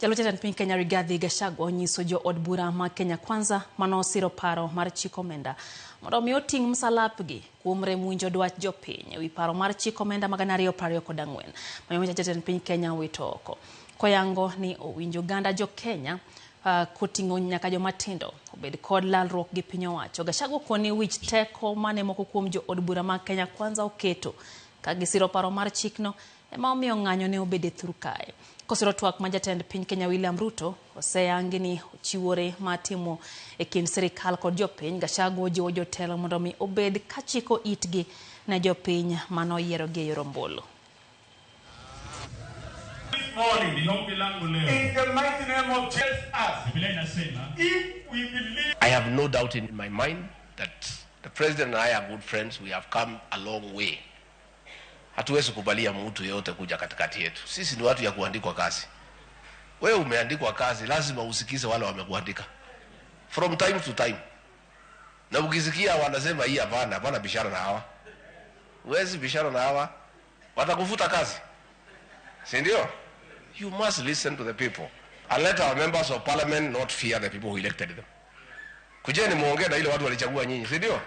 Jalutend piny Kenya Rigathi Gachagua onyiso jo od bura ma Kenya Kwanza manosiro paro mar chik omenda mondo omi oting' msalapgi kuom rem winjo dwach jopiny ewi paro mar chik omenda ma 2024 ma jatend piny Kenya wito oko. Koyango ni owinjo ganda jo Kenya koting'o nyaka jomatindo obed kod lalruok gi piny owacho. Gachagua koni wich teko mane moko kuom jo od bura ma Kenya Kwanza oketo ka gisiro paro mar chikno ema omiyo ng'anyo ne obede thuru kae. Kosiro twak ma jatend piny Kenya William Ruto oseyangi ni ochiwore matimo e kind sirikal kod jopiny. Gachagua ojiwo jotelo mondo mi obed kachiko itgi na jopiny manoyiero gi yor ombulu. In the mighty name of Jesus, if we believe, I have no doubt in my mind that the president and I are good friends. We have come a long way. Hatuwezi kubalia mtu yote kuja katikati yetu. Sisi ni watu ya kuandikwa kazi. Wewe umeandikwa kazi, lazima usikize wale wamekuandika. From time to time. Na ukisikia wanasema hii hapana bishara na hawa. Huwezi bishara na hawa, watakufuta kazi. Si ndio? You must listen to the people. And let our members of parliament not fear the people who elected them. Kujeni muongee na ile watu walichagua nyinyi, si ndio?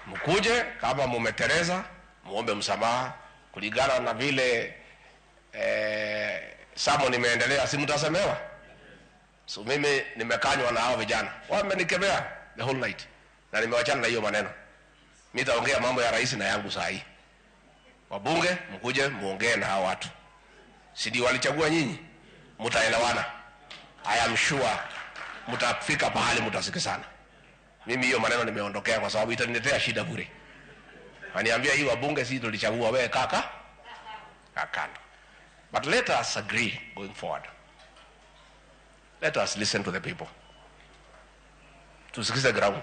Mkuje kama mumetereza, muombe msamaha kulingana na vile samo nimeendelea, si mtasemewa. So mimi nimekanywa na hao vijana. Wamenikemea the whole night. Na nimewachana na hiyo maneno. Mimi nitaongea mambo ya rais na yangu saa hii. Wabunge mkuje muongee na hao watu. Si ndio walichagua nyinyi? Mtaelewana. I am sure mtafika pahali mtasikizana. Mimi hiyo maneno nimeondokea kwa sababu itaniletea shida bure. Waniambia hii wabunge si tulichagua, wewe kaka. But let us agree going forward. Let us listen to the people. Tusikize ground.